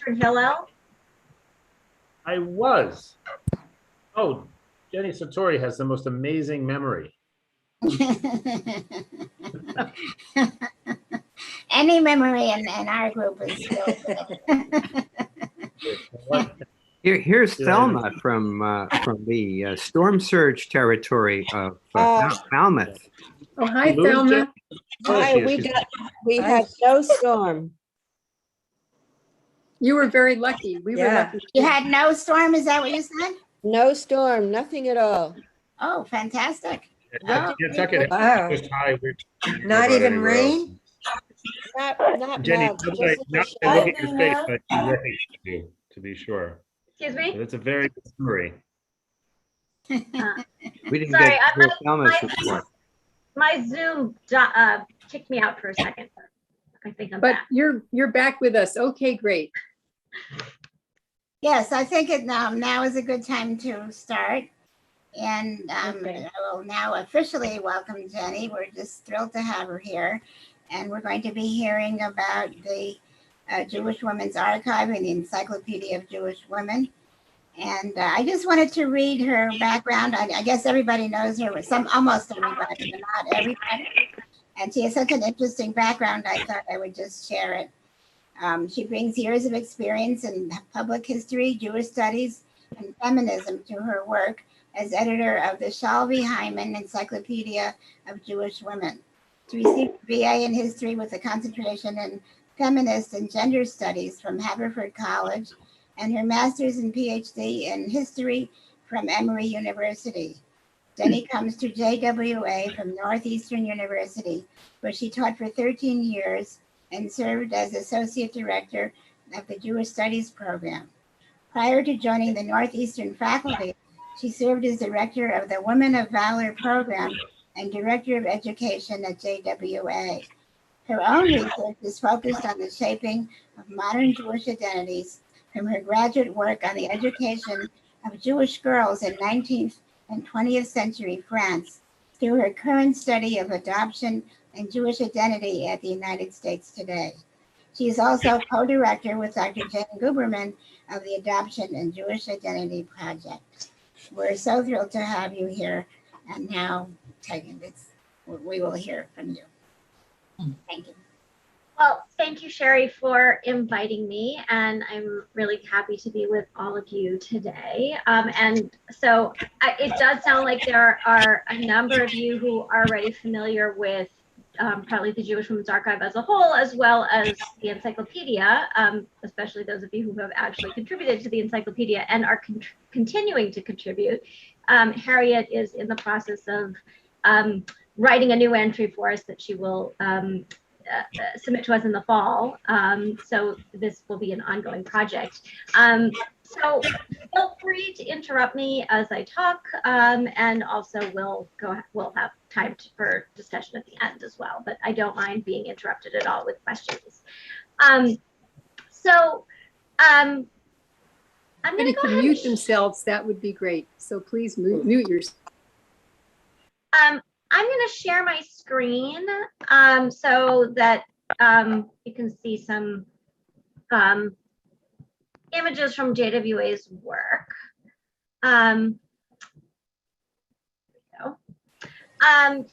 Mr. Hillel? I was. Oh, Jenny Satori has the most amazing memory. Any memory in our group is still good. Here's Thelma from the storm surge territory of Falmouth. Oh, hi, Thelma. Hi, we had no storm. You were very lucky. We were lucky. You had no storm, is that what you said? No storm, nothing at all. Oh, fantastic. Wow. Not even rain? Not Jenny, much. look at your face, but to be sure. Excuse me? So that's a very good story. We didn't Sorry, get to hear Thelma's report. My Zoom kicked me out for a second. I think I'm back. You're back with us. Okay, great. Yes, I think now is a good time to start. And I will now officially welcome Jenny. We're just thrilled to have her here. And we're going to be hearing about the Jewish Women's Archive and the Encyclopedia of Jewish Women. And I just wanted to read her background. I guess everybody knows her, almost everybody, but not everybody. And she has such an interesting background, I thought I would just share it. She brings years of experience in public history, Jewish studies, and feminism to her work as editor of the Shalvi Hyman Encyclopedia of Jewish Women. She received a BA in history with a concentration in feminist and gender studies from Haverford College and her master's and PhD in history from Emory University. Jenny comes to JWA from Northeastern University, where she taught for 13 years and served as associate director of the Jewish Studies program. Prior to joining the Northeastern faculty, she served as director of the Women of Valor program and director of education at JWA. Her own research is focused on the shaping of modern Jewish identities from her graduate work on the education of Jewish girls in 19th and 20th century France through her current study of adoption and Jewish identity at the United States today. She is also co-director with Dr. Jen Guberman of the Adoption and Jewish Identity Project. We're so thrilled to have you here, and now we will hear from you. Thank you. Well, thank you, Sherry, for inviting me, and I'm really happy to be with all of you today. And so it does sound like there are a number of you who are already familiar with probably the Jewish Women's Archive as a whole, as well as the encyclopedia, especially those of you who have actually contributed to the encyclopedia and are continuing to contribute. Harriet is in the process of writing a new entry for us that she will submit to us in the fall. So this will be an ongoing project. So feel free to interrupt me as I talk, and also we'll have time for discussion at the end as well, but I don't mind being interrupted at all with questions. I'm going to go ahead mute themselves. That would be great. So please mute yourself. I'm going to share my screen so that you can see some images from JWA's work. There we go. I'm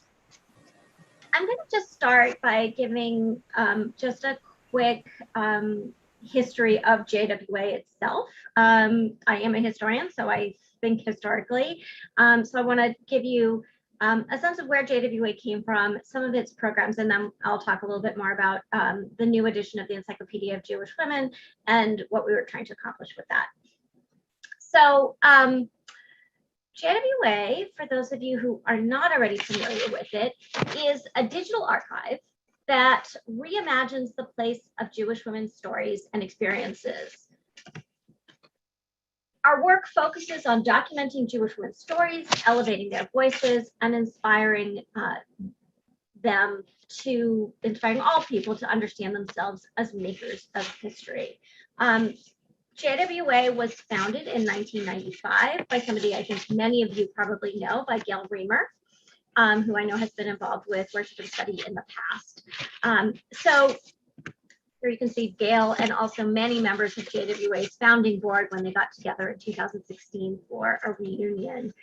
going to just start by giving just a quick history of JWA itself. I am a historian, so I think historically. So I want to give you a sense of where JWA came from, some of its programs, and then I'll talk a little bit more about the new edition of the Encyclopedia of Jewish Women and what we were trying to accomplish with that. So JWA, for those of you who are not already familiar with it, is a digital archive that reimagines the place of Jewish women's stories and experiences. Our work focuses on documenting Jewish women's stories, elevating their voices, and inspiring all people to understand themselves as makers of history. JWA was founded in 1995 by somebody I think many of you probably know, by Gail Reamer, who I know has been involved with worship and study in the past. So Here you can see Gail and also many members of JWA's founding board when they got together in 2016 for a reunion.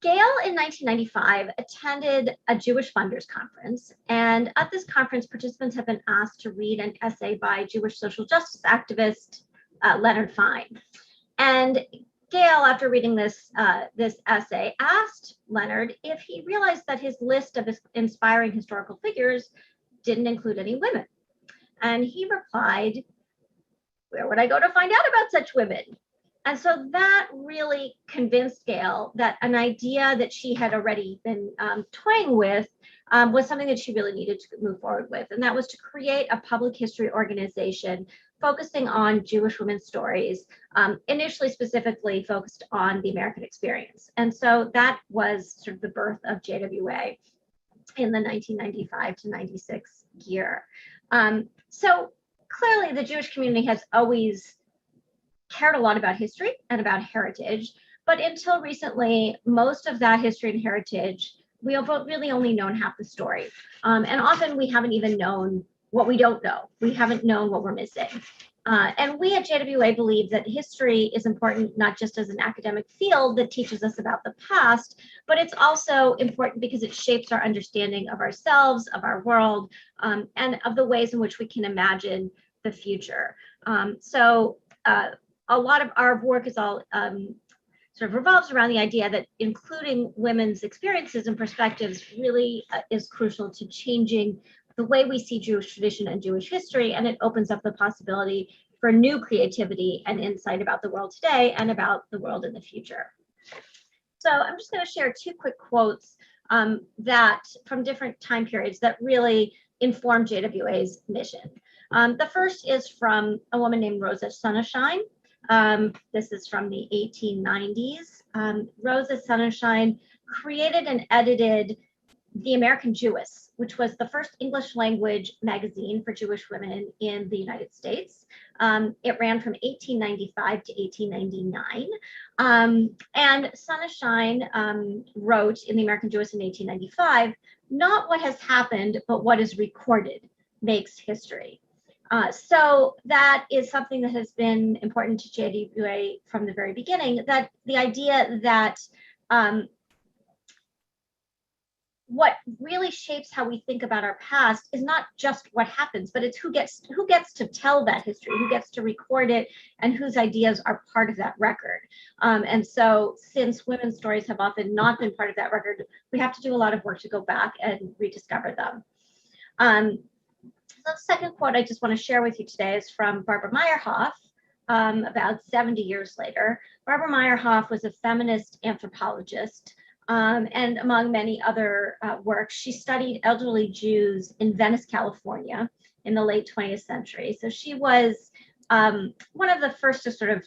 Gail in 1995 attended a Jewish funders conference, and at this conference, participants have been asked to read an essay by Jewish social justice activist Leonard Fine. And Gail, after reading this essay, asked Leonard if he realized that his list of inspiring historical figures didn't include any women. And he replied, "Where would I go to find out about such women?" And so that really convinced Gail that an idea that she had already been toying with was something that she really needed to move forward with. And that was to create a public history organization focusing on Jewish women's stories, initially specifically focused on the American experience. And so that was sort of the birth of JWA in the 1995 to 96 year. So clearly the Jewish community has always cared a lot about history and about heritage, but until recently, most of that history and heritage, we have really only known half the story. And often we haven't even known what we don't know. We haven't known what we're missing. And we at JWA believe that history is important, not just as an academic field that teaches us about the past, but it's also important because it shapes our understanding of ourselves, of our world, and of the ways in which we can imagine the future. So a lot of our work is all sort of revolves around the idea that including women's experiences and perspectives really is crucial to changing the way we see Jewish tradition and Jewish history, and it opens up the possibility for new creativity and insight about the world today and about the world in the future. So I'm just going to share two quick quotes that from different time periods that really inform JWA's mission. The first is from a woman named Rosa Sonnenschein. This is from the 1890s. Rosa Sonnenschein created and edited The American Jewess, which was the first English language magazine for Jewish women in the United States. It ran from 1895 to 1899. And Sonnenschein wrote in The American Jewess in 1895, "Not what has happened, but what is recorded makes history." So that is something that has been important to JWA from the very beginning, that the idea that what really shapes how we think about our past is not just what happens, but it's who gets to tell that history, who gets to record it, and whose ideas are part of that record. And so since women's stories have often not been part of that record, we have to do a lot of work to go back and rediscover them. The second quote I just want to share with you today is from Barbara Meyerhoff, about 70 years later. Barbara Meyerhoff was a feminist anthropologist, and among many other works, she studied elderly Jews in Venice, California in the late 20th century. So she was one of the first to sort of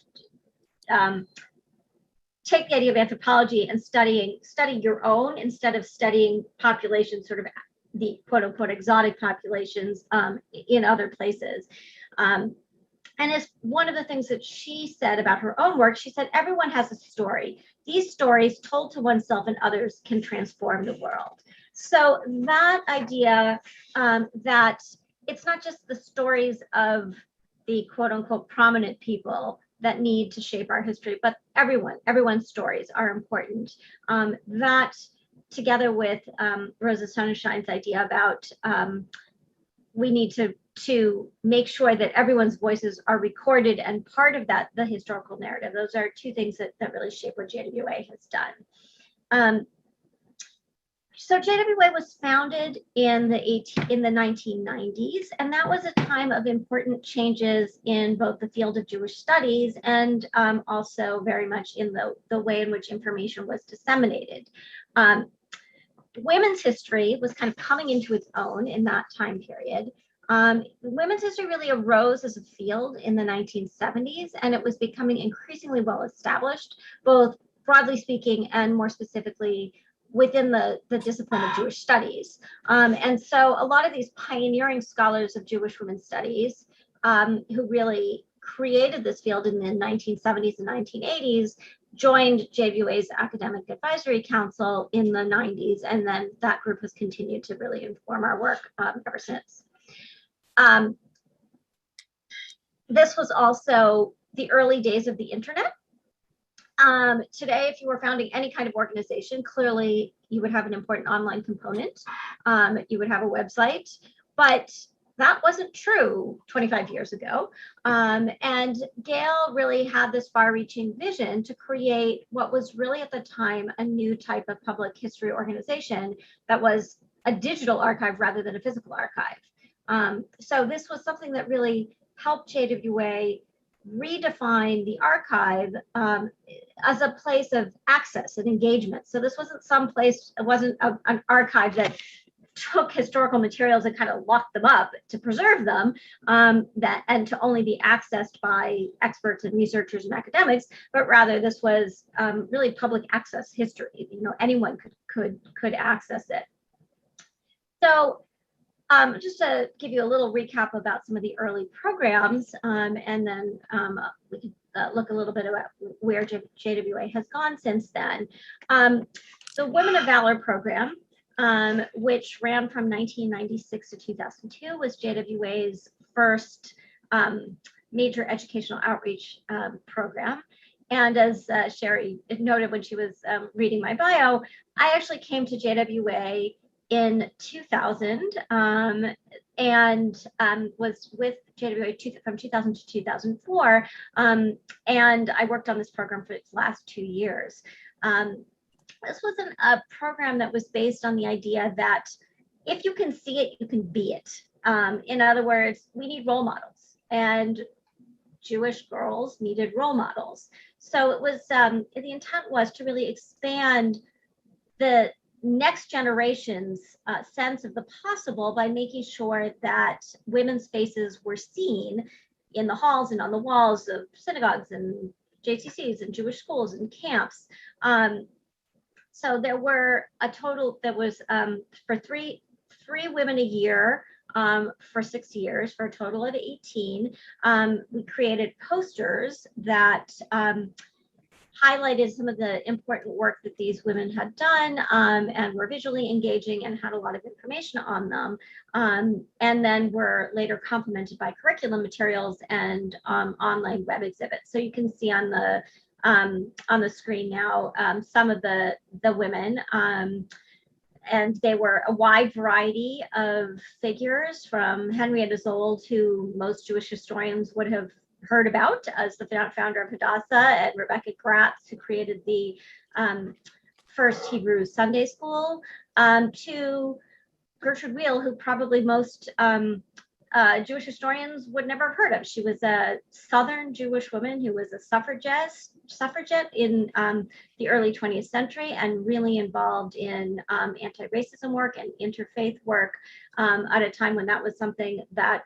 take the idea of anthropology and study your own instead of studying populations, sort of the quote unquote exotic populations in other places. And as one of the things that she said about her own work, she said, everyone has a story. These stories told to oneself and others can transform the world. So that idea that it's not just the stories of the quote unquote prominent people that need to shape our history, but everyone's stories are important. That together with Rosa Sonnenschein's idea about we need to make sure that everyone's voices are recorded and part of that, the historical narrative. Those are two things that really shape what JWA has done. So JWA was founded in the 1990s, and that was a time of important changes in both the field of Jewish studies and also very much in the way in which information was disseminated. Women's history was kind of coming into its own in that time period. Women's history really arose as a field in the 1970s, and it was becoming increasingly well established, both broadly speaking and more specifically within the discipline of Jewish studies. And so a lot of these pioneering scholars of Jewish women's studies who really created this field in the 1970s and 1980s joined JWA's Academic Advisory Council in the 90s, and then that group has continued to really inform our work ever since. This was also the early days of the internet. Today, if you were founding any kind of organization, clearly you would have an important online component. You would have a website, but that wasn't true 25 years ago. And Gail really had this far-reaching vision to create what was really at the time a new type of public history organization that was a digital archive rather than a physical archive. So this was something that really helped JWA redefine the archive as a place of access and engagement. So this wasn't some place, it wasn't an archive that took historical materials and kind of locked them up to preserve them, and to only be accessed by experts and researchers and academics, but rather this was really public access history. You know, anyone could access it. So just to give you a little recap about some of the early programs, and then we can look a little bit about where JWA has gone since then. The Women of Valor program, which ran from 1996 to 2002, was JWA's first major educational outreach program. And as Sherry noted when she was reading my bio, I actually came to JWA in 2000 and was with JWA from 2000 to 2004. And I worked on this program for its last 2 years. This wasn't a program that was based on the idea that if you can see it, you can be it. In other words, we need role models, and Jewish girls needed role models. So it was, the intent was to really expand the next generation's sense of the possible by making sure that women's faces were seen in the halls and on the walls of synagogues and JCCs and Jewish schools and camps. So there were a total that was for three women a year for 6 years, for a total of 18. We created posters that highlighted some of the important work that these women had done, and were visually engaging and had a lot of information on them, and then were later complemented by curriculum materials and online web exhibits. So you can see on the screen now some of the women, and they were a wide variety of figures, from Henrietta Zold, who most Jewish historians would have heard about as the founder of Hadassah, and Rebecca Gratz, who created the first Hebrew Sunday school, to Gertrude Weil, who probably most Jewish historians would never have heard of. She was a Southern Jewish woman who was a suffragette in the early 20th century, and really involved in anti-racism work and interfaith work at a time when that was something that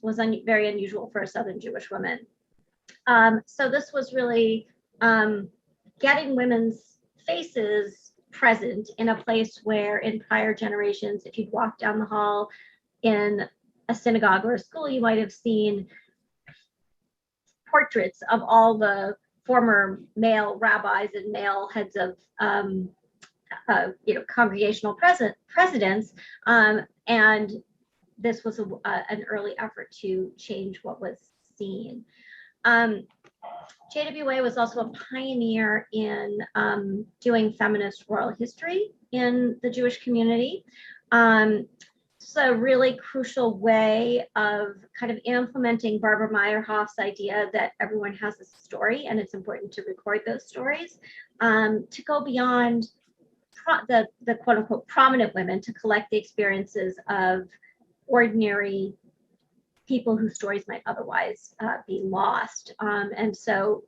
was very unusual for a Southern Jewish woman. So this was really getting women's faces present in a place where in prior generations, if you'd walk down the hall in a synagogue or a school, you might have seen portraits of all the former male rabbis and male heads of congregational presidents, and this was an early effort to change what was seen. JWA was also a pioneer in doing feminist oral history in the Jewish community. It's a really crucial way of kind of implementing Barbara Meyerhoff's idea that everyone has a story and it's important to record those stories, to go beyond the quote unquote prominent women, to collect the experiences of ordinary people whose stories might otherwise be lost. And so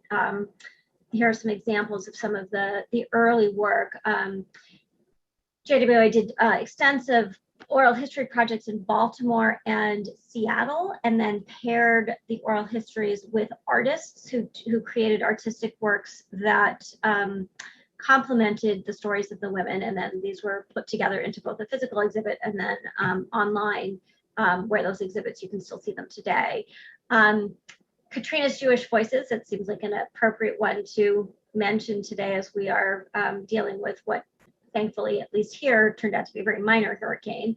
here are some examples of some of the early work. JWA did extensive oral history projects in Baltimore and Seattle, and then paired the oral histories with artists who created artistic works that complemented the stories of the women. And then these were put together into both a physical exhibit and then online, where those exhibits, you can still see them today. Katrina's Jewish Voices, it seems like an appropriate one to mention today, as we are dealing with what thankfully, at least here, turned out to be a very minor hurricane.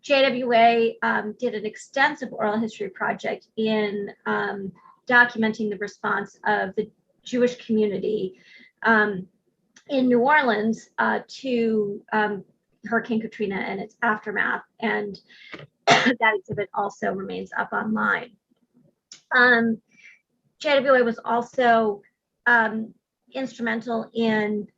JWA did an extensive oral history project in documenting the response of the Jewish community in New Orleans to Hurricane Katrina and its aftermath. And that exhibit also remains up online. JWA was also instrumental in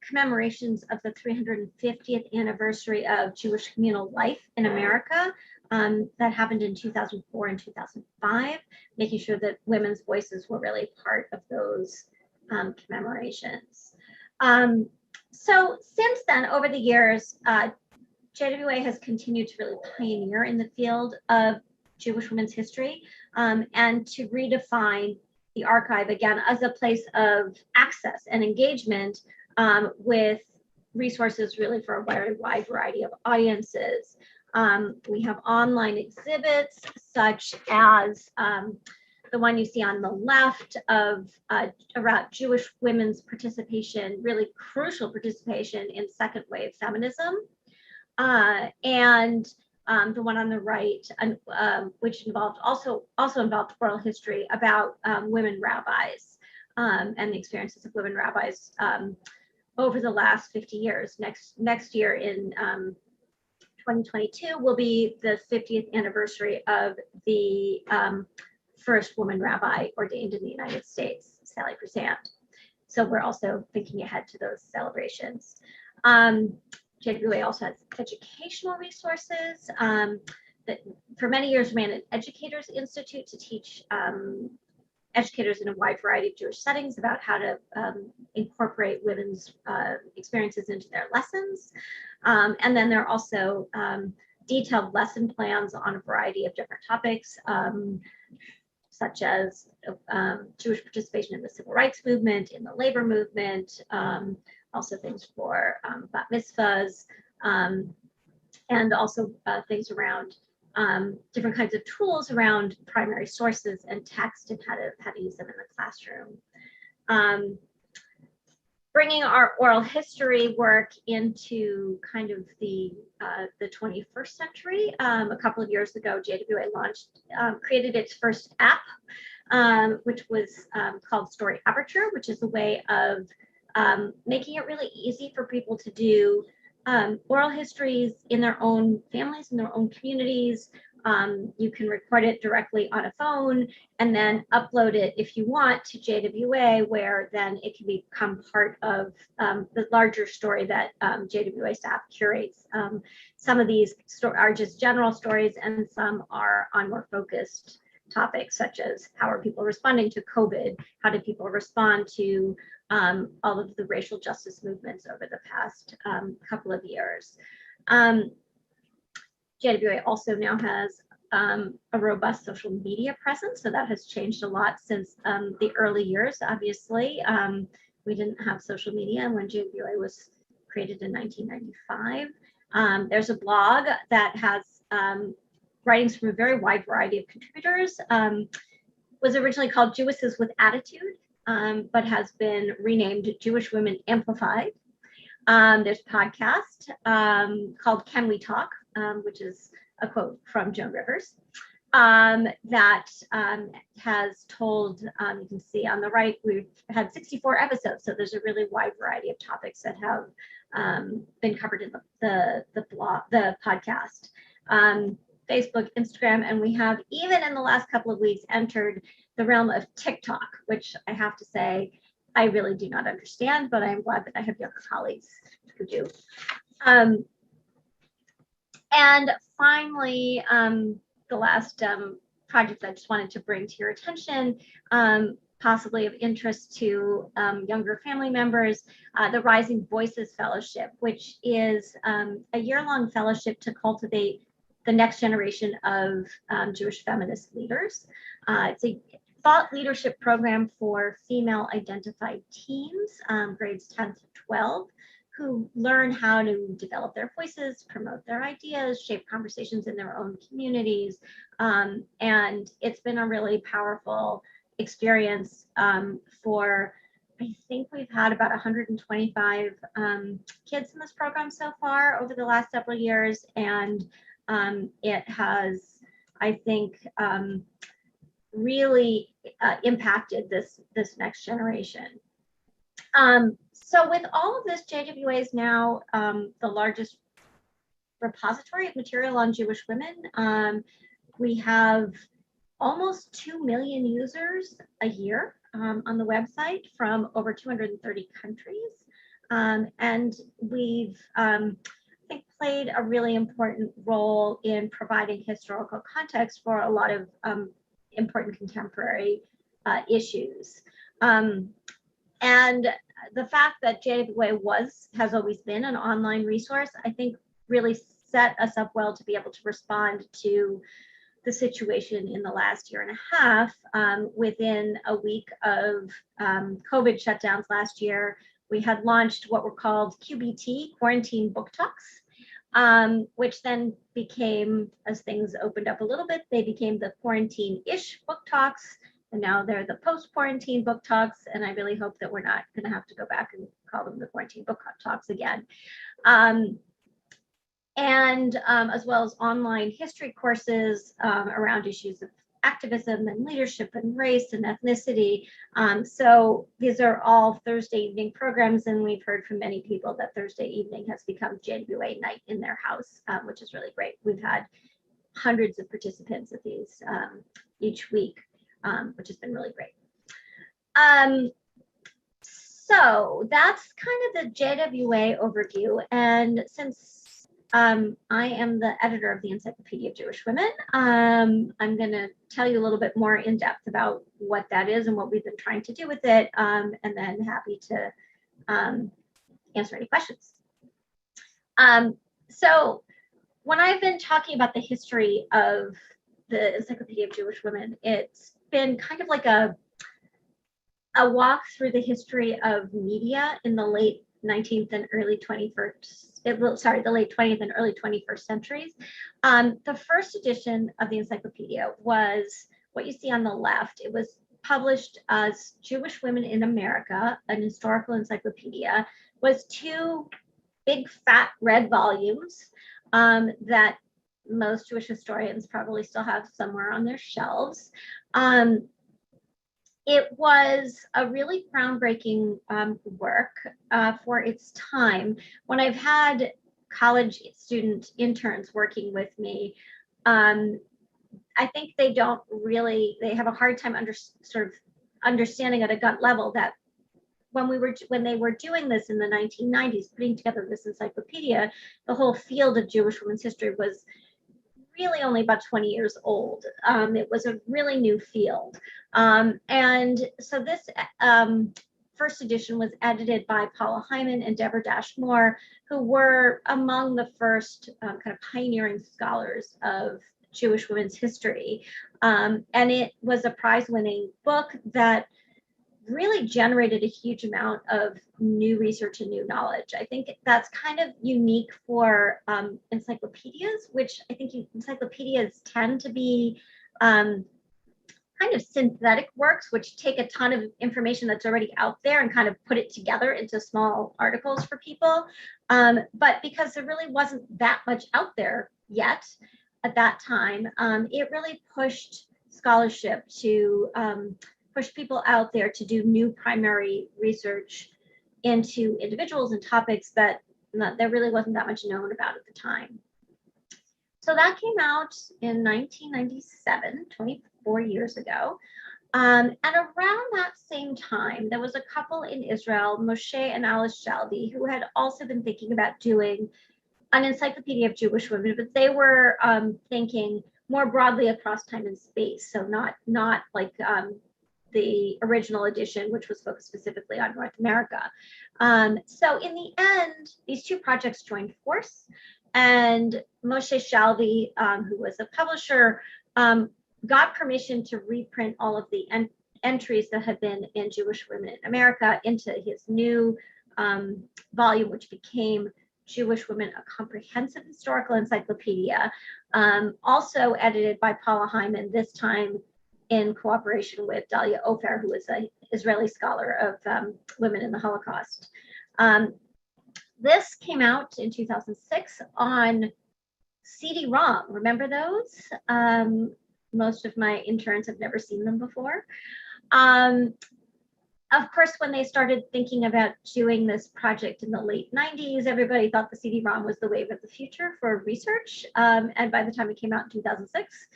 commemorations of the 350th anniversary of Jewish communal life in America that happened in 2004 and 2005, making sure that women's voices were really part of those commemorations. So since then, over the years, JWA has continued to really pioneer in the field of Jewish women's history and to redefine the archive again as a place of access and engagement with resources really for a very wide variety of audiences. We have online exhibits such as the one you see on the left of around Jewish women's participation, really crucial participation in second wave feminism. And the one on the right, which also involved oral history about women rabbis and the experiences of women rabbis over the last 50 years. Next year in 2022 will be the 50th anniversary of the first woman rabbi ordained in the United States, Sally Persant. So we're also thinking ahead to those celebrations. JWA also has educational resources that for many years ran an Educators Institute to teach educators in a wide variety of Jewish settings about how to incorporate women's experiences into their lessons. And then there are also detailed lesson plans on a variety of different topics, such as Jewish participation in the civil rights movement, in the labor movement, also things for bat mitzvahs, and also things around different kinds of tools around primary sources and text and how to use them in the classroom. Bringing our oral history work into kind of the 21st century, a couple of years ago, JWA created its first app, which was called Story Aperture, which is a way of making it really easy for people to do oral histories in their own families, in their own communities. You can record it directly on a phone and then upload it if you want to JWA, where then it can become part of the larger story that JWA staff curates. Some of these are just general stories and some are on more focused topics, such as how are people responding to COVID? How did people respond to all of the racial justice movements over the past couple of years? JWA also now has a robust social media presence, so that has changed a lot since the early years. Obviously, we didn't have social media when JWA was created in 1995. There's a blog that has writings from a very wide variety of contributors. Was originally called Jewesses with Attitude, but has been renamed Jewish Women Amplified. There's a podcast called Can We Talk, which is a quote from Joan Rivers, that has told, you can see on the right, we've had 64 episodes, so there's a really wide variety of topics that have been covered in the podcast. Facebook, Instagram, and we have even in the last couple of weeks entered the realm of TikTok, which I have to say I really do not understand, but I'm glad that I have younger colleagues who do. And finally, the last project I just wanted to bring to your attention, possibly of interest to younger family members, the Rising Voices Fellowship, which is a year-long fellowship to cultivate the next generation of Jewish feminist leaders. It's a thought leadership program for female identified teens, grades 10 to 12, who learn how to develop their voices, promote their ideas, shape conversations in their own communities. And it's been a really powerful experience for I think we've had about 125 kids in this program so far over the last several years, and it has, I think, really impacted this next generation. So with all of this, JWA is now the largest repository of material on Jewish women. We have almost 2 million users a year on the website from over 230 countries. And we've, I think, played a really important role in providing historical context for a lot of important contemporary issues. And the fact that JWA has always been an online resource, I think really set us up well to be able to respond to the situation in the last year and a half. Within a week of COVID shutdowns last year, we had launched what were called QBT, Quarantine Book Talks, which then became, as things opened up a little bit, they became the Quarantine-ish Book Talks, and now they're the Post-Quarantine Book Talks, and I really hope that we're not going to have to go back and call them the Quarantine Book Talks again. And as well as online history courses around issues of activism and leadership and race and ethnicity. So these are all Thursday evening programs, and we've heard from many people that Thursday evening has become JWA night in their house, which is really great. We've had hundreds of participants at these each week, which has been really great. So that's kind of the JWA overview. And since I am the editor of the Encyclopedia of Jewish Women, I'm going to tell you a little bit more in depth about what that is and what we've been trying to do with it, and then happy to answer any questions. So when I've been talking about the history of the Encyclopedia of Jewish Women, it's been kind of like a walk through the history of media in the late 19th and early 21st, the late 20th and early 21st centuries. The first edition of the encyclopedia was what you see on the left. It was published as Jewish Women in America, an historical encyclopedia, was 2 big fat red volumes that most Jewish historians probably still have somewhere on their shelves. It was a really groundbreaking work for its time. When I've had college student interns working with me, I think they have a hard time understanding at a gut level that when they were doing this in the 1990s, putting together this encyclopedia, the whole field of Jewish women's history was really only about 20 years old. It was a really new field. And so this first edition was edited by Paula Hyman and Deborah Dash Moore, who were among the first kind of pioneering scholars of Jewish women's history. And it was a prize-winning book that really generated a huge amount of new research and new knowledge. I think that's kind of unique for encyclopedias, which I think encyclopedias tend to be kind of synthetic works, which take a ton of information that's already out there and kind of put it together into small articles for people. But because there really wasn't that much out there yet at that time, it really pushed scholarship to push people out there to do new primary research into individuals and topics that there really wasn't that much known about at the time. So that came out in 1997, 24 years ago. And around that same time, there was a couple in Israel, Moshe and Alice Shalby, who had also been thinking about doing an encyclopedia of Jewish women, but they were thinking more broadly across time and space. So not like the original edition, which was focused specifically on North America. So in the end, these 2 projects joined force, and Moshe Shalby, who was a publisher, got permission to reprint all of the entries that had been in Jewish Women in America into his new volume, which became Jewish Women, a Comprehensive Historical Encyclopedia, also edited by Paula Hyman, this time in cooperation with Dahlia Ofer, who is a Israeli scholar of women in the Holocaust. This came out in 2006 on CD-ROM. Remember those? Most of my interns have never seen them before. Of course, when they started thinking about doing this project in the late 90s, everybody thought the CD-ROM was the wave of the future for research. And by the time it came out in 2006,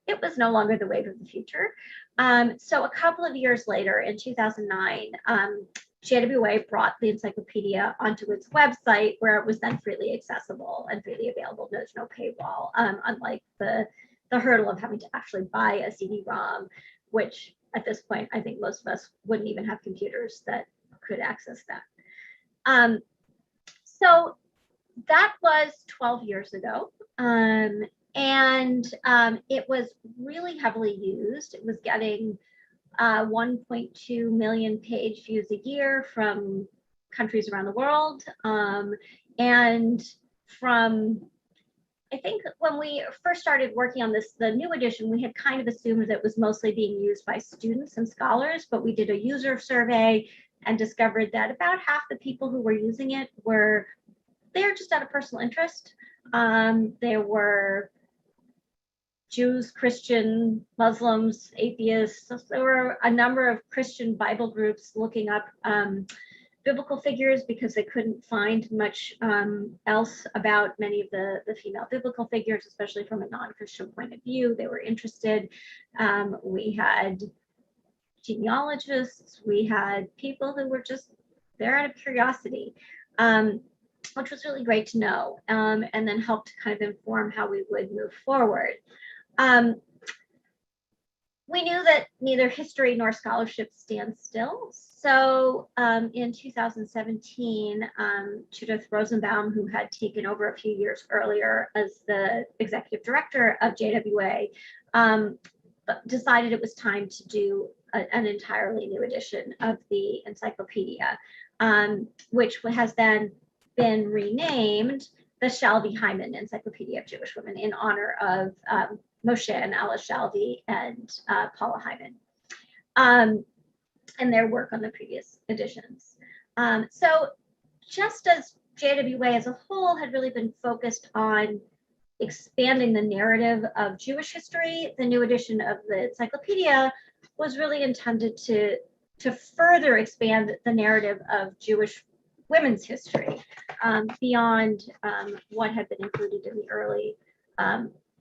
it was no longer the wave of the future. So a couple of years later, in 2009, JWA brought the encyclopedia onto its website, where it was then freely accessible and freely available. There's no paywall, unlike the hurdle of having to actually buy a CD-ROM, which at this point, I think most of us wouldn't even have computers that could access that. So that was 12 years ago. And it was really heavily used. It was getting 1.2 million page views a year from countries around the world. And from, I think when we first started working on this, the new edition, we had kind of assumed that it was mostly being used by students and scholars, but we did a user survey and discovered that about half the people who were using it were there just out of personal interest. There were Jews, Christian, Muslims, atheists. So there were a number of Christian Bible groups looking up biblical figures because they couldn't find much else about many of the female biblical figures, especially from a non-Christian point of view. They were interested. We had genealogists. We had people who were just there out of curiosity, which was really great to know, and then helped kind of inform how we would move forward. We knew that neither history nor scholarship stands still. So in 2017, Judith Rosenbaum, who had taken over a few years earlier as the executive director of JWA, decided it was time to do an entirely new edition of the encyclopedia, which has then been renamed the Shalvi Hyman Encyclopedia of Jewish Women in honor of Moshe and Alice Shalvi and Paula Hyman, and their work on the previous editions. So just as JWA as a whole had really been focused on expanding the narrative of Jewish history, the new edition of the encyclopedia was really intended to further expand the narrative of Jewish women's history beyond what had been included in the early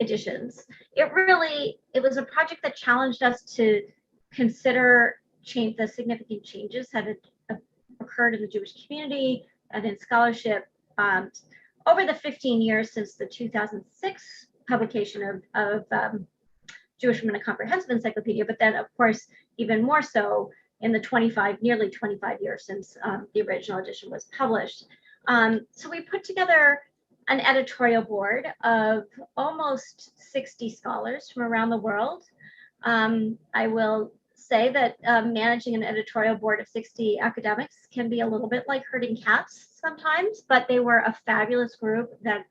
editions. It was a project that challenged us to consider the significant changes that had occurred in the Jewish community and in scholarship over the 15 years since the 2006 publication of Jewish Women: A Comprehensive Encyclopedia, but then of course even more so in the nearly 25 years since the original edition was published. So we put together an editorial board of almost 60 scholars from around the world. I will say that managing an editorial board of 60 academics can be a little bit like herding cats sometimes, but they were a fabulous group that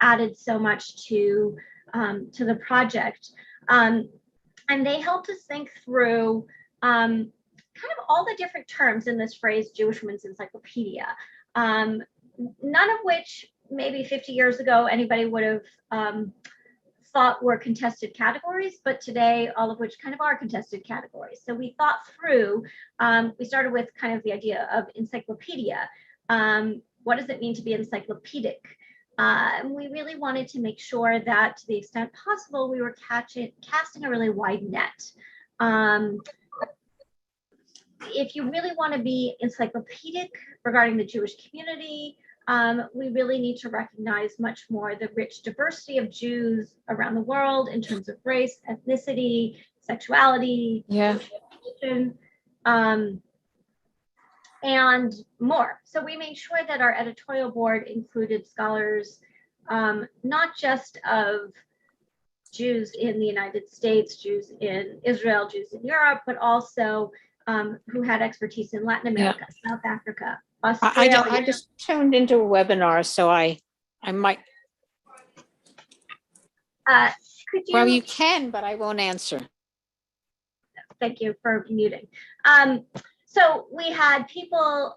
added so much to the project. And they helped us think through kind of all the different terms in this phrase, Jewish Women's Encyclopedia, none of which maybe 50 years ago anybody would have thought were contested categories, but today all of which kind of are contested categories. So we thought through, we started with kind of the idea of encyclopedia. What does it mean to be encyclopedic? And we really wanted to make sure that to the extent possible, we were casting a really wide net. If you really want to be encyclopedic regarding the Jewish community, we really need to recognize much more the rich diversity of Jews around the world in terms of race, ethnicity, sexuality, religion, and more. So we made sure that our editorial board included scholars, not just of Jews in the United States, Jews in Israel, Jews in Europe, but also who had expertise in Latin America, South Africa, Australia. I just tuned into a webinar, so I might. Could you? Well, you can, but I won't answer. thank you for muting. So we had people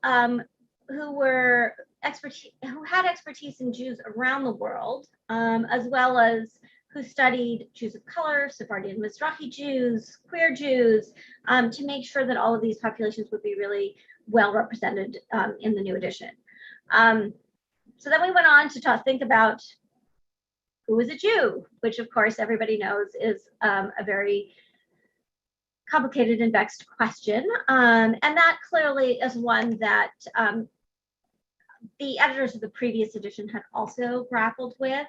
who had expertise in Jews around the world, as well as who studied Jews of color, Sephardi and Mizrahi Jews, queer Jews, to make sure that all of these populations would be really well represented in the new edition. So then we went on to think about who is a Jew, which of course everybody knows is a very complicated and vexed question. And that clearly is one that the editors of the previous edition had also grappled with.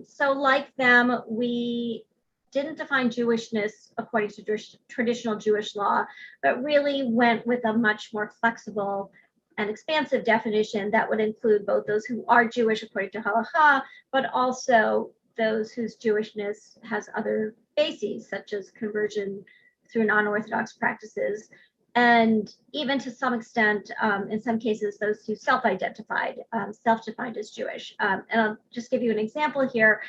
So like them, we didn't define Jewishness according to traditional Jewish law, but really went with a much more flexible and expansive definition that would include both those who are Jewish according to halacha, but also those whose Jewishness has other bases, such as conversion through non-Orthodox practices, and even to some extent, in some cases, those who self-identified, self-defined as Jewish. And I'll just give you an example here.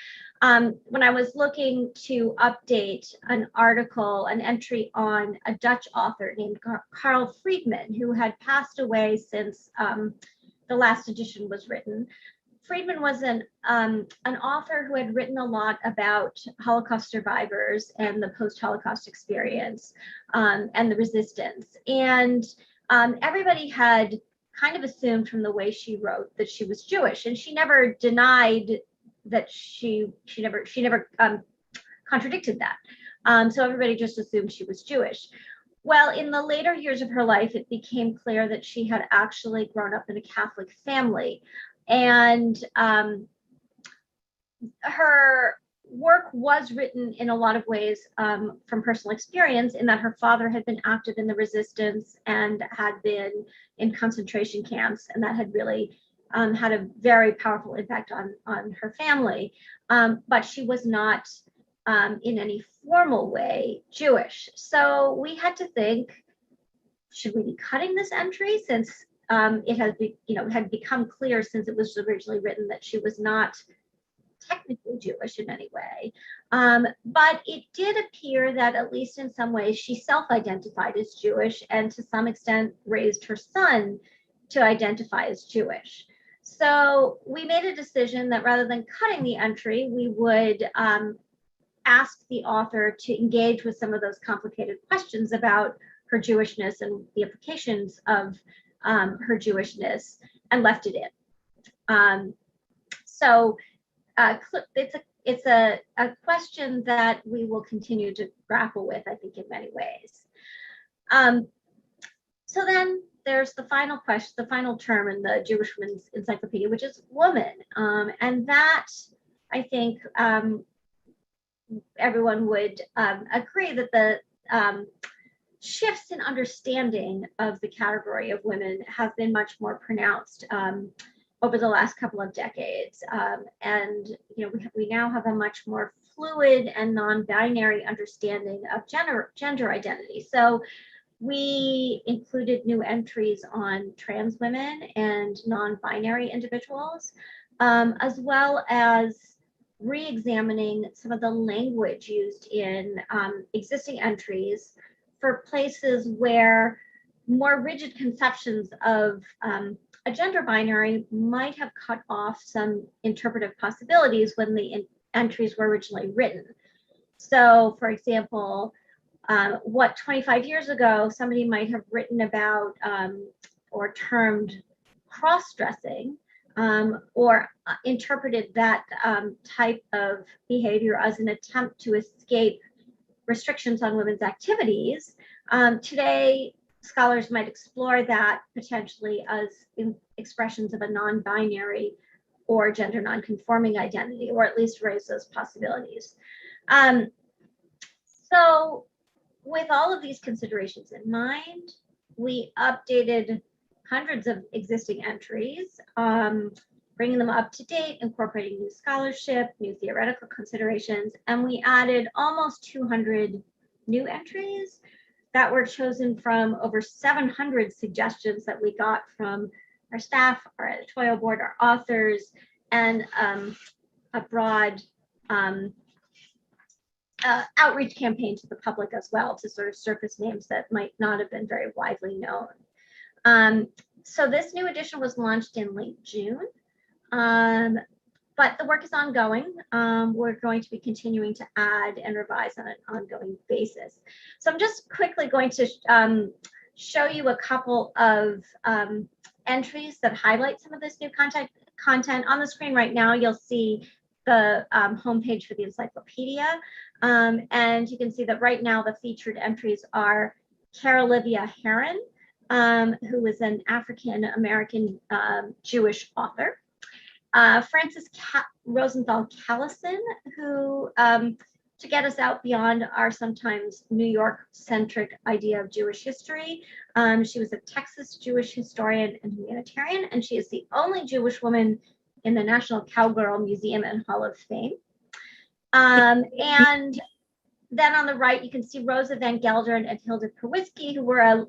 When I was looking to update an article, an entry on a Dutch author named Carl Friedman, who had passed away since the last edition was written. Friedman was an author who had written a lot about Holocaust survivors and the post-Holocaust experience and the resistance. And everybody had kind of assumed from the way she wrote that she was Jewish, and she never denied that she never contradicted that. So everybody just assumed she was Jewish. Well, in the later years of her life, it became clear that she had actually grown up in a Catholic family. And her work was written in a lot of ways from personal experience, in that her father had been active in the resistance and had been in concentration camps, and that had really had a very powerful impact on her family. But she was not in any formal way Jewish. So we had to think, should we be cutting this entry, since it had become clear since it was originally written that she was not technically Jewish in any way. But it did appear that, at least in some ways, she self-identified as Jewish, and to some extent raised her son to identify as Jewish. So we made a decision that rather than cutting the entry, we would ask the author to engage with some of those complicated questions about her Jewishness and the implications of her Jewishness, and left it in. So it's a question that we will continue to grapple with, I think, in many ways. So then there's the final question, the final term in the Jewish Women's Encyclopedia, which is woman. And that, I think, everyone would agree that the shifts in understanding of the category of women have been much more pronounced over the last couple of decades. And we now have a much more fluid and non-binary understanding of gender identity. So we included new entries on trans women and non-binary individuals, as well as re-examining some of the language used in existing entries for places where more rigid conceptions of a gender binary might have cut off some interpretive possibilities when the entries were originally written. So, for example, what 25 years ago somebody might have written about or termed cross-dressing, or interpreted that type of behavior as an attempt to escape restrictions on women's activities. Today, scholars might explore that potentially as expressions of a non-binary or gender non-conforming identity, or at least raise those possibilities. So with all of these considerations in mind, we updated hundreds of existing entries, bringing them up to date, incorporating new scholarship, new theoretical considerations, and we added almost 200 new entries that were chosen from over 700 suggestions that we got from our staff, our editorial board, our authors, and a broad outreach campaign to the public as well to sort of surface names that might not have been very widely known. So this new edition was launched in late June, but the work is ongoing. We're going to be continuing to add and revise on an ongoing basis. So I'm just quickly going to show you a couple of entries that highlight some of this new content. On the screen right now, you'll see the homepage for the encyclopedia. And you can see that right now the featured entries are Carolivia Heron, who is an African-American Jewish author. Frances Rosenthal Callison, who, to get us out beyond our sometimes New York-centric idea of Jewish history, she was a Texas Jewish historian and humanitarian, and she is the only Jewish woman in the National Cowgirl Museum and Hall of Fame. And then on the right, you can see Rosa Van Gelderen and Hilda Perwitzky, who were a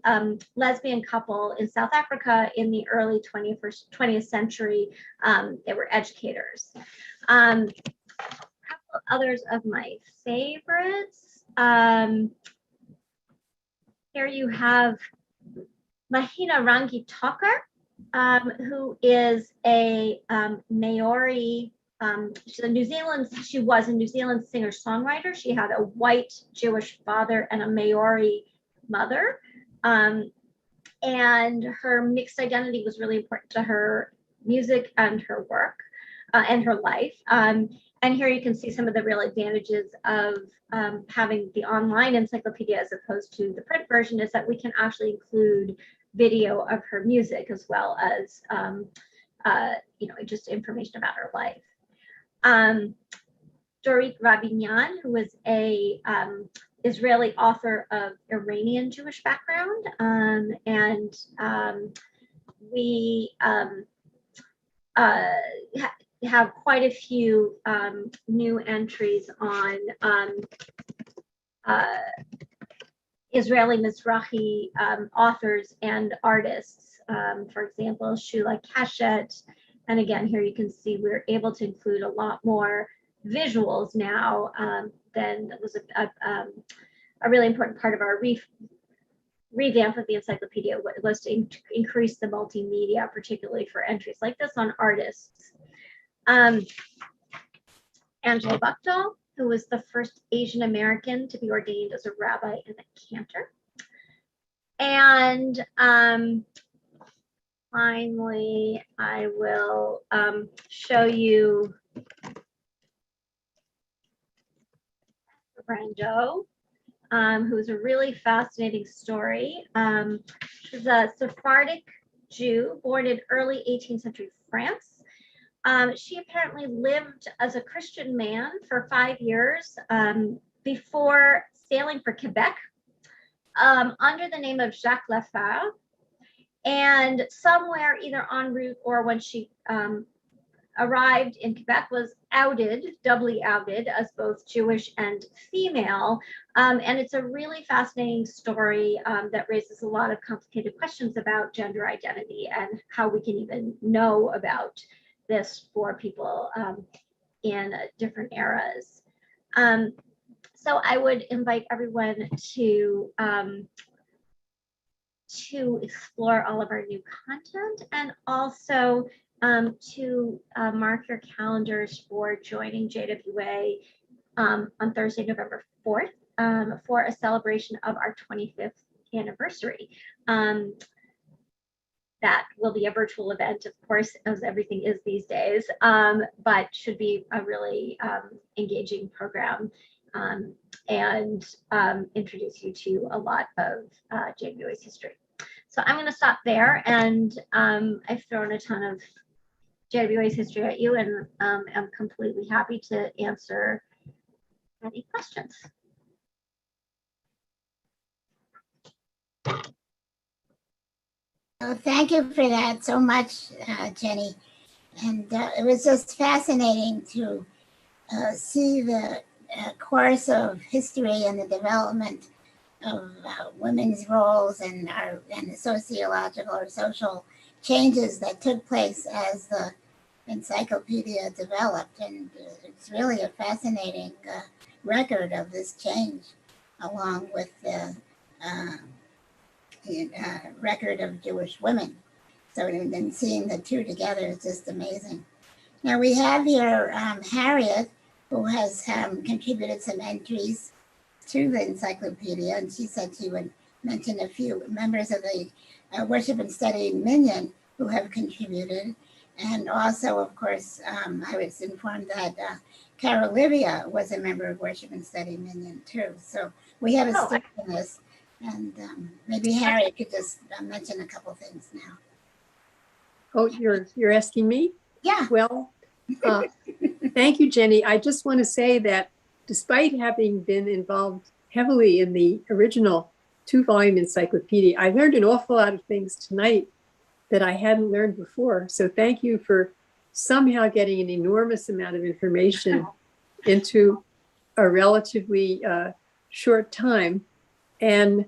lesbian couple in South Africa in the early 20th century. They were educators. A couple others of my favorites. Here you have Mahina Rangi Tucker, who is a Maori. She was a New Zealand singer-songwriter. She had a white Jewish father and a Maori mother. And her mixed identity was really important to her music and her work and her life. And here you can see some of the real advantages of having the online encyclopedia as opposed to the print version is that we can actually include video of her music as well as just information about her life. Dorit Rabinyan, who is a Israeli author of Iranian Jewish background, and we have quite a few new entries on Israeli Mizrahi authors and artists. For example, Shula Kashet. And again, here you can see we're able to include a lot more visuals now than was a really important part of our revamp of the encyclopedia was to increase the multimedia, particularly for entries like this on artists. Angela Buchdahl, who was the first Asian American to be ordained as a rabbi and a cantor. And finally, I will show you Brando, who's a really fascinating story. She's a Sephardic Jew born in early 18th century France. She apparently lived as a Christian man for 5 years before sailing for Quebec under the name of Jacques Lefebvre. And somewhere either en route or when she arrived in Quebec was doubly outed as both Jewish and female. And it's a really fascinating story that raises a lot of complicated questions about gender identity and how we can even know about this for people in different eras. So I would invite everyone to explore all of our new content and also to mark your calendars for joining JWA on Thursday, November 4th for a celebration of our 25th anniversary. That will be a virtual event, of course, as everything is these days, but should be a really engaging program and introduce you to a lot of JWA's history. So I'm going to stop there, and I've thrown a ton of JWA's history at you, and am completely happy to answer any questions. Oh, thank you for that so much, Jenny. And it was just fascinating to see the course of history and the development of women's roles and the sociological or social changes that took place as the encyclopedia developed, and it's really a fascinating record of this change, along with the record of Jewish women. So then seeing the two together is just amazing. Now we have here Harriet, who has contributed some entries to the encyclopedia, and she said she would mention a few members of the Worship and Study Minyan who have contributed. And also, of course, I was informed that Carol Livia was a member of Worship and Study Minyan too. So we have a start in this, and maybe Harriet could just mention a couple things now. Oh, you're asking me? Yeah. Well, thank you, Jenny. I just want to say that despite having been involved heavily in the original 2-volume encyclopedia, I learned an awful lot of things tonight that I hadn't learned before. So thank you for somehow getting an enormous amount of information into a relatively short time. And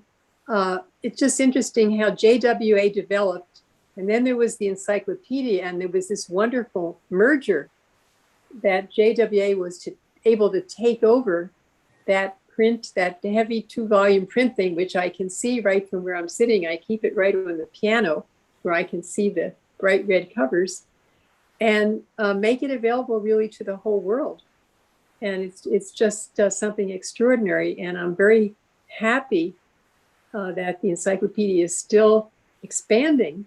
it's just interesting how JWA developed. And then there was the encyclopedia, and there was this wonderful merger that JWA was able to take over that print, that heavy 2-volume print thing, which I can see right from where I'm sitting. I keep it right on the piano where I can see the bright red covers, and make it available really to the whole world. And it's just something extraordinary. And I'm very happy that the encyclopedia is still expanding,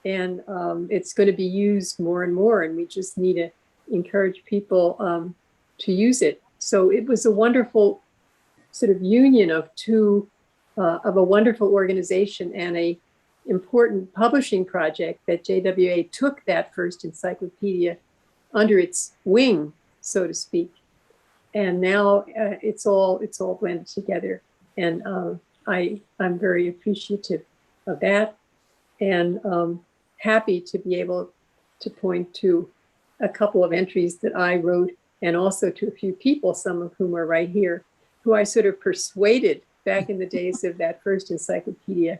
and it's going to be used more and more, and we just need to encourage people to use it. So it was a wonderful sort of union of of a wonderful organization and a important publishing project that JWA took that first encyclopedia under its wing, so to speak. And now it's all blended together. And I'm very appreciative of that, and happy to be able to point to a couple of entries that I wrote, and also to a few people, some of whom are right here, who I sort of persuaded back in the days of that first encyclopedia.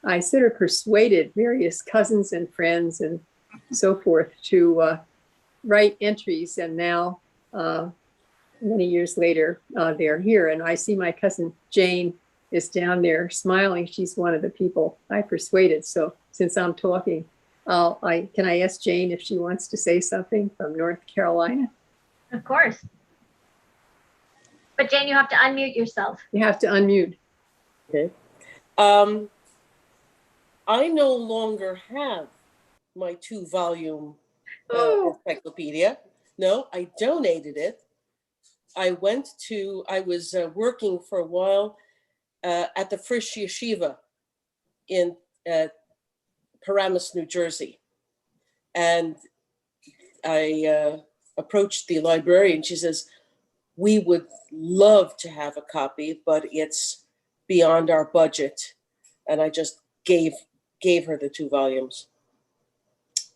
I sort of persuaded various cousins and friends and so forth to write entries. And now, many years later, they're here. And I see my cousin Jane is down there smiling. She's one of the people I persuaded. So since I'm talking, can I ask Jane if she wants to say something from North Carolina? Of course. But Jane, you have to unmute yourself. You have to unmute. Okay. I no longer have my 2-volume encyclopedia. No, I donated it. I was working for a while at the Frisch Yeshiva in Paramus, New Jersey. And I approached the librarian. She says, we would love to have a copy, but it's beyond our budget. And I just gave her the 2 volumes.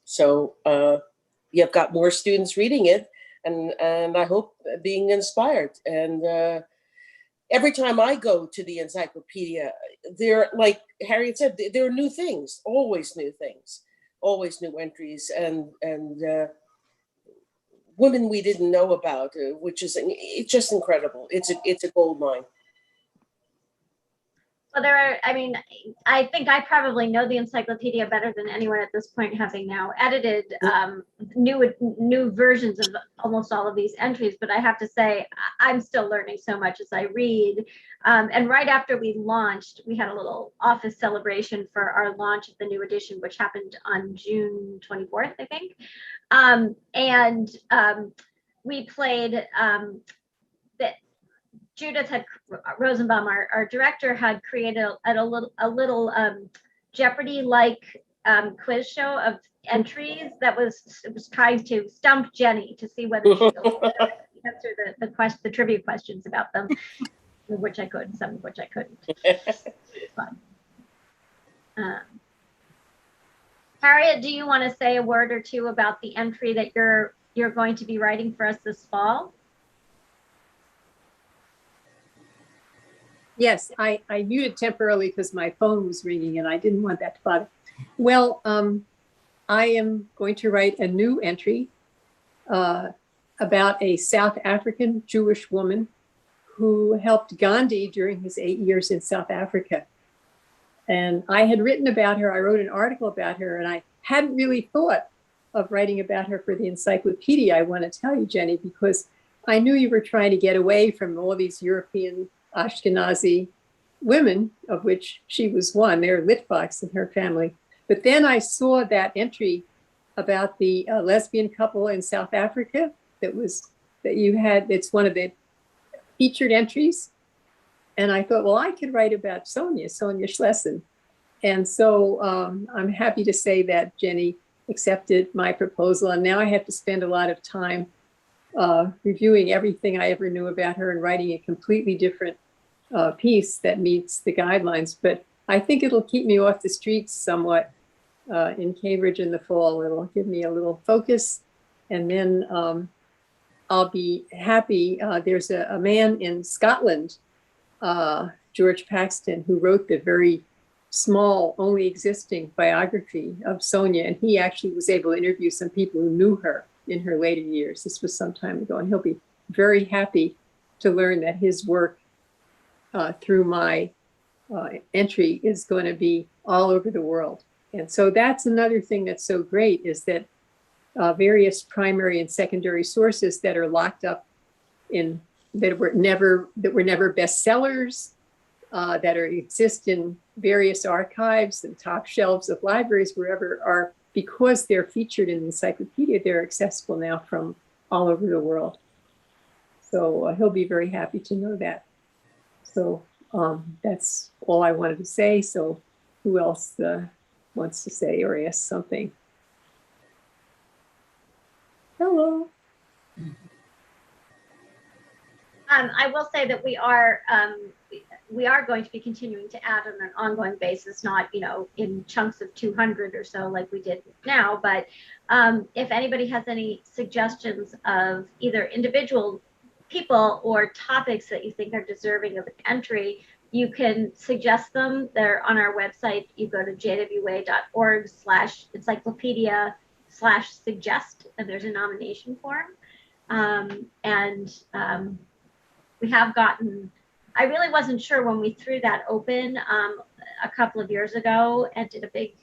So you've got more students reading it, and I hope being inspired. And every time I go to the encyclopedia, there, like Harriet said, there are new things, always new entries, and women we didn't know about, which is it's just incredible. It's a gold mine. Well, I think I probably know the encyclopedia better than anyone at this point, having now edited new versions of almost all of these entries. But I have to say, I'm still learning so much as I read. And right after we launched, we had a little office celebration for our launch of the new edition, which happened on June 24th, I think. We played that. Judith Rosenbaum, our director, had created a little Jeopardy-like quiz show of entries that was trying to stump Jenny to see whether she could answer the trivia questions about them, which I could, some of which I couldn't. It was fun. Harriet, do you want to say a word or two about the entry that you're going to be writing for us this fall? Yes, I muted temporarily because my phone was ringing and I didn't want that to bother. Well, I am going to write a new entry about a South African Jewish woman who helped Gandhi during his 8 years in South Africa. And I had written about her, I wrote an article about her, and I hadn't really thought of writing about her for the encyclopedia, I want to tell you, Jenny, because I knew you were trying to get away from all these European Ashkenazi women, of which she was one. They're Litvaks in her family. But then I saw that entry about the lesbian couple in South Africa that you had. It's one of the featured entries. And I thought, well, I could write about Sonia Schlesson. And so I'm happy to say that Jenny accepted my proposal. And now I have to spend a lot of time reviewing everything I ever knew about her and writing a completely different piece that meets the guidelines. But I think it'll keep me off the streets somewhat in Cambridge in the fall. It'll give me a little focus. And then I'll be happy. There's a man in Scotland, George Paxton, who wrote the very small, only existing biography of Sonia. And he actually was able to interview some people who knew her in her later years. This was some time ago. And he'll be very happy to learn that his work through my entry is going to be all over the world. And so that's another thing that's so great, is that various primary and secondary sources that are locked up in that were never bestsellers, that exist in various archives and top shelves of libraries, wherever, are, because they're featured in the encyclopedia, they're accessible now from all over the world. So he'll be very happy to know that. So that's all I wanted to say. So who else wants to say or ask something? Hello. I will say that we are going to be continuing to add on an ongoing basis, not, in chunks of 200 or so like we did now, but if anybody has any suggestions of either individual people or topics that you think are deserving of an entry, you can suggest them. They're on our website. You go to jwa.org/encyclopedia/suggest, and there's a nomination form. We have gotten, I really wasn't sure when we threw that open a couple of years ago and did a big,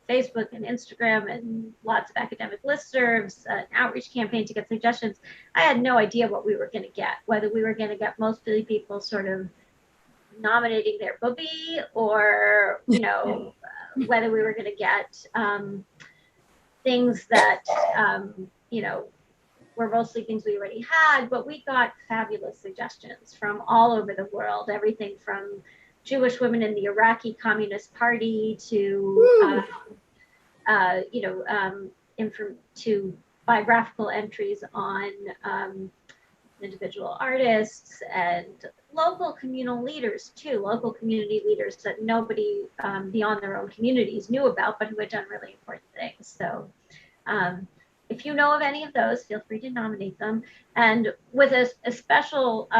Facebook and Instagram and lots of academic listservs, an outreach campaign to get suggestions. I had no idea what we were going to get, whether we were going to get mostly people sort of nominating their booby, or, whether we were going to get things that, were mostly things we already had, but we got fabulous suggestions from all over the world, everything from Jewish women in the Iraqi Communist Party to, to biographical entries on individual artists and local communal leaders too, local community leaders that nobody beyond their own communities knew about, but who had done really important things. So if you know of any of those, feel free to nominate them. And with a special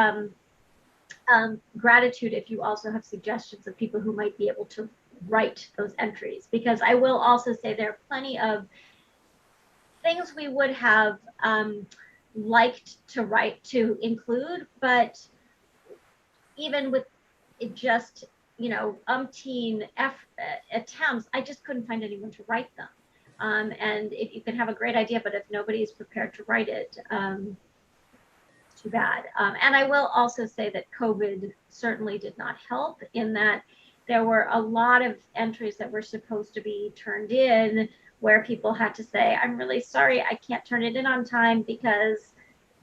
gratitude if you also have suggestions of people who might be able to write those entries, because I will also say there are plenty of things we would have liked to write to include, but even with it just, umpteen attempts, I just couldn't find anyone to write them. And if you can have a great idea, but if nobody is prepared to write it, it's too bad. And I will also say that COVID certainly did not help, in that there were a lot of entries that were supposed to be turned in where people had to say, I'm really sorry, I can't turn it in on time because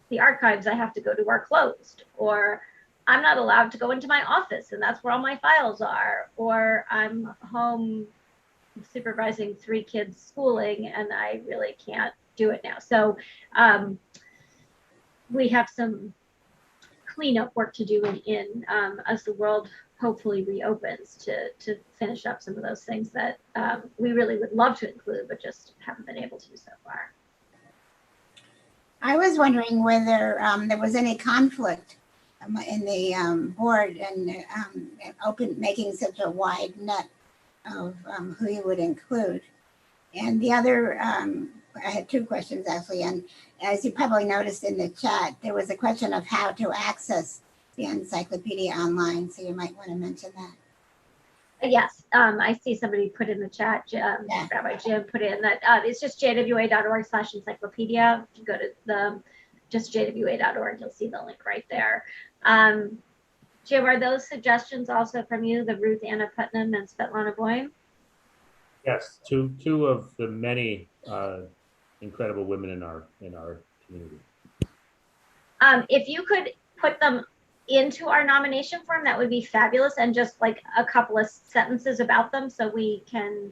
the archives I have to go to are closed, or I'm not allowed to go into my office and that's where all my files are, or I'm home supervising 3 kids schooling and I really can't do it now. So we have some cleanup work to do in as the world hopefully reopens to finish up some of those things that we really would love to include, but just haven't been able to so far. I was wondering whether there was any conflict in the board and making such a wide net of who you would include. And the other I had two questions actually. And as you probably noticed in the chat, there was a question of how to access the encyclopedia online. So you might want to mention that. Yes, I see somebody put in the chat, Rabbi Jim put in that it's just jwa.org/encyclopedia. If you go to the just jwa.org, you'll see the link right there. Jim, are those suggestions also from you, the Ruth Anna Putnam and Svetlana Boym? Yes, two of the many incredible women in our community. If you could put them into our nomination form, that would be fabulous, and just like a couple of sentences about them so we can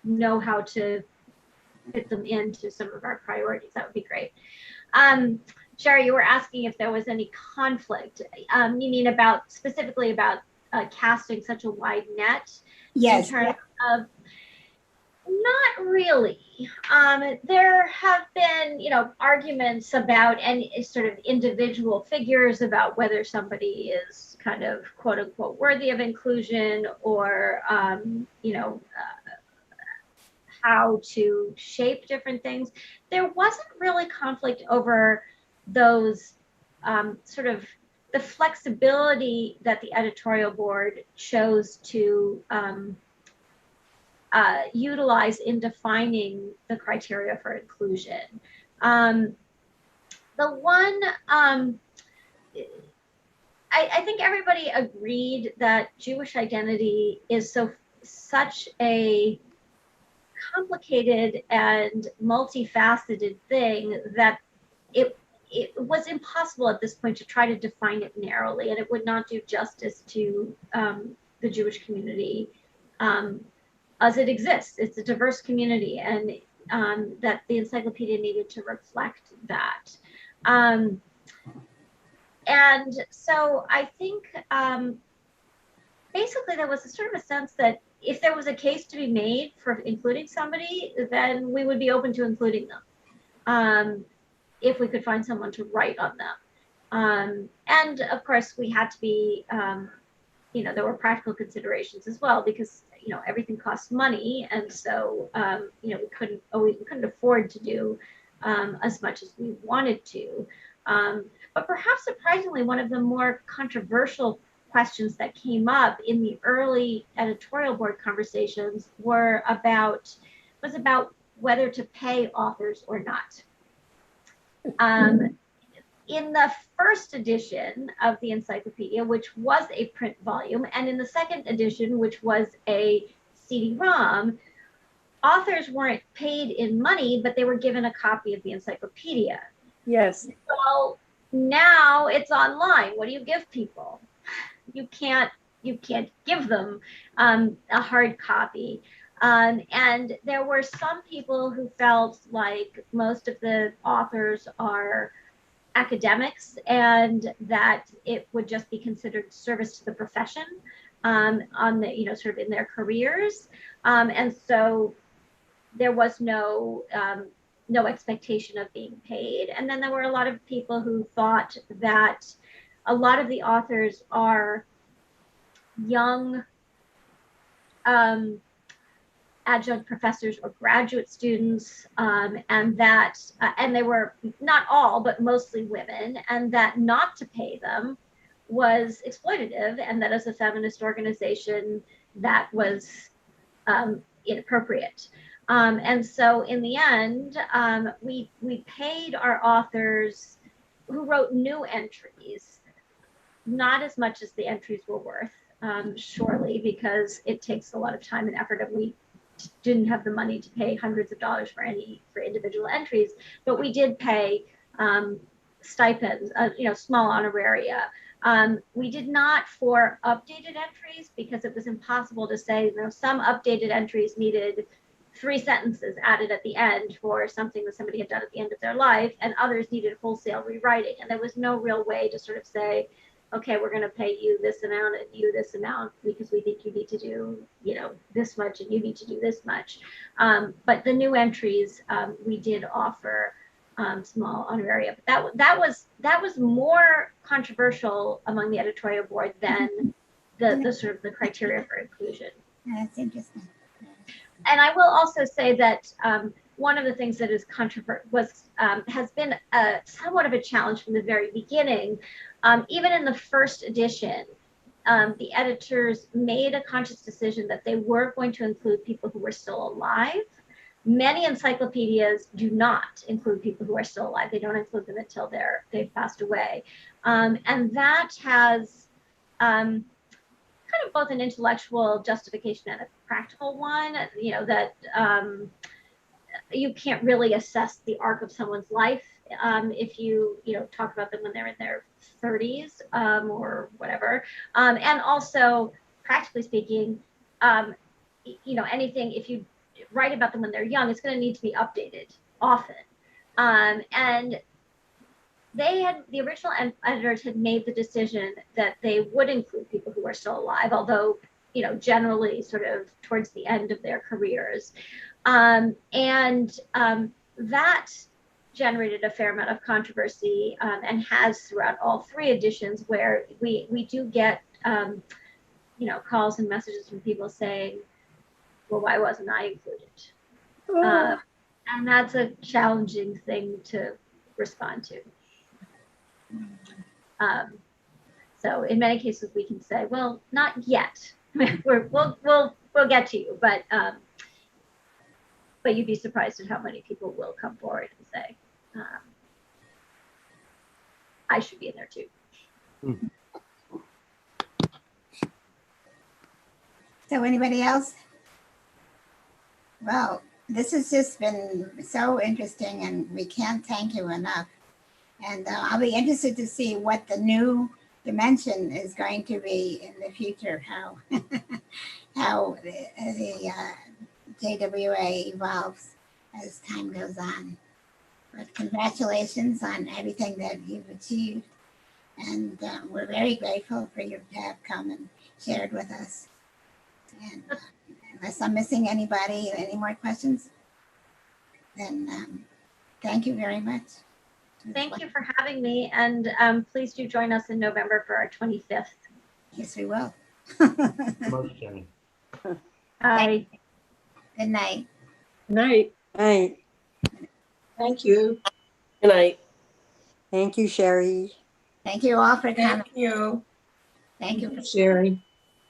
know how to fit them into some of our priorities. That would be great. Sherry, you were asking if there was any conflict. You mean specifically about casting such a wide net? Yes. In terms of, not really. There have been, arguments about any sort of individual figures about whether somebody is kind of quote unquote worthy of inclusion, or how to shape different things. There wasn't really conflict over those sort of the flexibility that the editorial board chose to utilize in defining the criteria for inclusion. The one, I think everybody agreed that Jewish identity is such a complicated and multifaceted thing that it was impossible at this point to try to define it narrowly, and it would not do justice to the Jewish community as it exists. It's a diverse community, and that the encyclopedia needed to reflect that. And so I think basically there was a sort of a sense that if there was a case to be made for including somebody, then we would be open to including them if we could find someone to write on them. And of course, we had to be, there were practical considerations as well, because everything costs money, and so we couldn't afford to do as much as we wanted to. But perhaps surprisingly, one of the more controversial questions that came up in the early editorial board conversations was about whether to pay authors or not. In the first edition of the encyclopedia, which was a print volume, and in the second edition, which was a CD-ROM, authors weren't paid in money, but they were given a copy of the encyclopedia. Yes. Well, now it's online. What do you give people? You can't give them a hard copy. And there were some people who felt like most of the authors are academics, and that it would just be considered service to the profession on the sort of in their careers, and so there was no expectation of being paid. And then there were a lot of people who thought that a lot of the authors are young adjunct professors or graduate students, and they were not all, but mostly women, and that not to pay them was exploitative, and that as a feminist organization, that was inappropriate. And so in the end, we paid our authors who wrote new entries, not as much as the entries were worth, surely, because it takes a lot of time and effort, and we didn't have the money to pay hundreds of dollars for individual entries, but we did pay stipends, small honoraria. We did not for updated entries, because it was impossible to say, some updated entries needed 3 sentences added at the end for something that somebody had done at the end of their life, and others needed wholesale rewriting. And there was no real way to sort of say, okay, we're going to pay you this amount and you this amount because we think you need to do, this much and you need to do this much. But the new entries, we did offer small honoraria. But that was more controversial among the editorial board than the sort of the criteria for inclusion. That's interesting. And I will also say that one of the things that is has been somewhat of a challenge from the very beginning. Even in the first edition, the editors made a conscious decision that they were going to include people who were still alive. Many encyclopedias do not include people who are still alive. They don't include them until they've passed away. And that has kind of both an intellectual justification and a practical one, that you can't really assess the arc of someone's life if you talk about them when they're in their 30s or whatever. And also, practically speaking, anything, if you write about them when they're young, it's going to need to be updated often. And the original editors had made the decision that they would include people who are still alive, although, generally sort of towards the end of their careers. That generated a fair amount of controversy and has throughout all 3 editions, where we do get, calls and messages from people saying, well, why wasn't I included? And that's a challenging thing to respond to. So in many cases we can say, well, not yet. we'll get to you, but you'd be surprised at how many people will come forward and say, I should be in there too. So anybody else? Well, this has just been so interesting, and we can't thank you enough. And I'll be interested to see what the new dimension is going to be in the future, how the JWA evolves as time goes on. But congratulations on everything that you've achieved. And we're very grateful for you to have come and shared with us. And unless I'm missing anybody, any more questions, then thank you very much. Thank you for having me, and please do join us in November for our 25th. Yes, we will. Most, Jenny. Bye. Good night. Good night. Right. Thank you. Good night. Thank you, Sherry. Thank you all for coming. Thank you. Thank you. Sherry.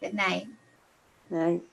Good night. Night.